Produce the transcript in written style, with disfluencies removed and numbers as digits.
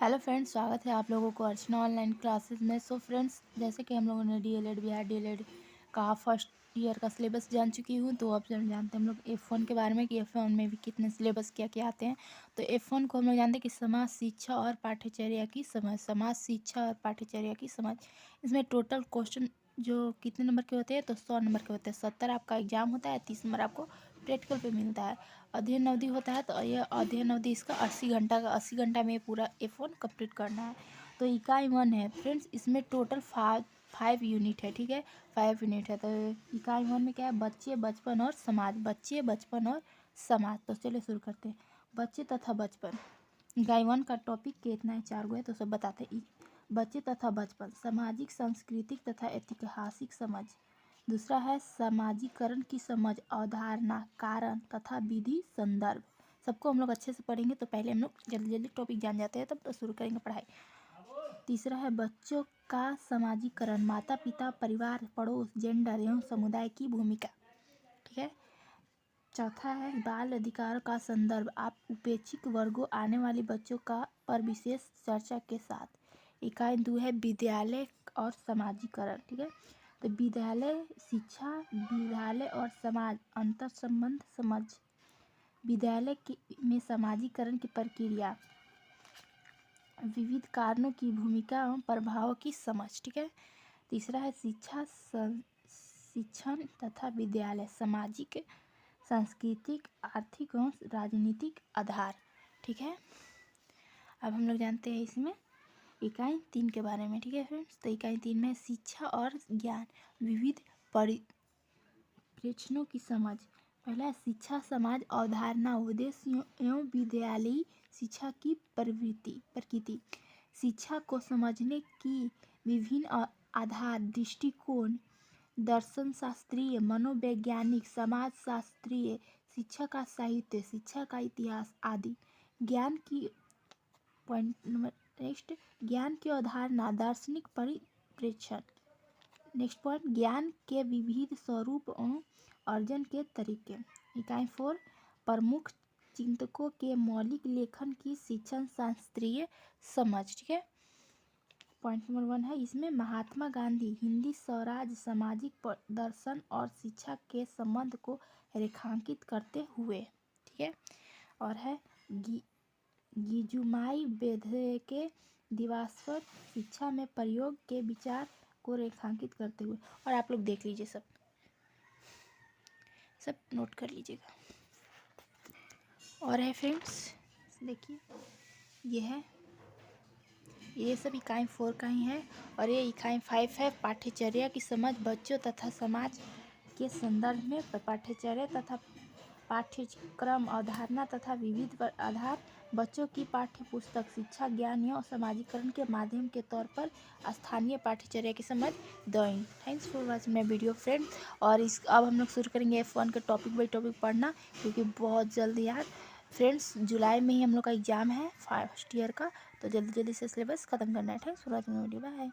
Hello friends, स्वागत है आप लोगों को अर्चना ऑनलाइन क्लासेस में। सो फ्रेंड्स, जैसे कि हम लोगों ने डीएलएड बिहार डीएलएड का फर्स्ट ईयर का सिलेबस जान चुकी हूँ, तो अब जानते हैं हम लोग F1 के बारे में कि F1 में भी कितने सिलेबस क्या क्या आते हैं। तो F1 को हम लोग जानते हैं कि समाज शिक्षा और पाठ्यचर्या की समझ, समाज शिक्षा और पाठ्यचर्या की समझ। इसमें टोटल क्वेश्चन जो कितने नंबर के होते हैं, तो 100 नंबर के होते हैं। 70 आपका एग्जाम होता है, 30 नंबर आपको प्रैक्टिकल पे मिलता है। अध्ययन अवधि होता है, तो यह अध्ययन अवधि इसका 80 घंटा का, 80 घंटा में पूरा F1 कंप्लीट करना है। तो इकाई 1 है फ्रेंड्स, इसमें टोटल 5 यूनिट है। ठीक है, 5 यूनिट है। तो इकाई 1 में क्या है? बच्चे, बचपन और समाज। बच्चे, बचपन और समाज। तो चलिए शुरू करते हैं। बच्चे तथा बचपन, इकाई 1 का टॉपिक कितना है? 4 गो है, तो सब बताते हैं। बच्चे तथा बचपन, सामाजिक, सांस्कृतिक तथा ऐतिहासिक समझ। दूसरा है समाजीकरण की समझ, अवधारणा, कारण तथा विधि, संदर्भ। सबको हम लोग अच्छे से पढ़ेंगे, तो पहले हम लोग जल्दी जल्दी टॉपिक जान जाते हैं, तब तो शुरू करेंगे पढ़ाई। तीसरा है बच्चों का समाजीकरण, माता पिता, परिवार, पड़ोस, जेंडर एवं समुदाय की भूमिका। ठीक है। चौथा है बाल अधिकार का संदर्भ, आप उपेक्षित वर्गों आने वाले बच्चों का पर विशेष चर्चा के साथ। इकाई 2 है विद्यालय और समाजीकरण। ठीक है, तो विद्यालय शिक्षा, विद्यालय और समाज, अंतर संबंध समझ, विद्यालय में समाजीकरण की प्रक्रिया, विविध कारणों की भूमिका एवं प्रभाव की समझ। ठीक है। तीसरा है शिक्षा, शिक्षण तथा विद्यालय, सामाजिक, सांस्कृतिक, आर्थिक एवं राजनीतिक आधार। ठीक है। अब हम लोग जानते हैं इसमें इकाई 3 के बारे में। ठीक है फ्रेंड्स, तो इकाई 3 में शिक्षा और ज्ञान, विविध परिप्रेक्ष्यों की समझ। पहला है शिक्षा, समाज, अवधारणा, उद्देश्य एवं विद्यालयी शिक्षा की प्रकृति। शिक्षा को समझने की विभिन्न आधार, दृष्टिकोण, दर्शन शास्त्रीय, मनोवैज्ञानिक, समाज शास्त्रीय, शिक्षा का साहित्य, शिक्षा का इतिहास आदि। ज्ञान की नेक्स्ट, ज्ञान की अवधारणा, दार्शनिक परिप्रेक्ष्य। नेक्स्ट पॉइंट, ज्ञान के विविध स्वरूप एवं अर्जन के तरीके। इकाई 4, प्रमुख चिंतकों के मौलिक लेखन की शिक्षण शास्त्रीय समझ। ठीक है। पॉइंट नंबर 1 है इसमें महात्मा गांधी हिंदी स्वराज, सामाजिक दर्शन और शिक्षा के संबंध को रेखांकित करते हुए। ठीक है। और है गिजुमाई बेधे के दिवास्वर शिक्षा में प्रयोग के विचार को रेखांकित करते हुए। और आप लोग देख लीजिए, सब नोट कर लीजिएगा। और है फ्रेंड्स, देखिए ये सब इकाई 4 का ही है। और ये इकाई 5 है पाठ्यचर्या की समझ, बच्चों तथा समाज के संदर्भ में पाठ्यचर्या तथा पाठ्यक्रम, अवधारणा तथा विविध आधार, बच्चों की पाठ्य पुस्तक, शिक्षा, ज्ञान एवं समाजीकरण के माध्यम के तौर पर स्थानीय पाठ्यचर्या की समझ दें। Thanks for watching my video friends. और अब हम लोग शुरू करेंगे F1 के टॉपिक बाई टॉपिक पढ़ना, क्योंकि बहुत जल्द यार फ्रेंड्स जुलाई में ही हम लोग का एग्जाम है फर्स्ट ईयर का, तो जल्दी जल्दी से सिलेबस खत्म करना है। Thanks for watching video, bye.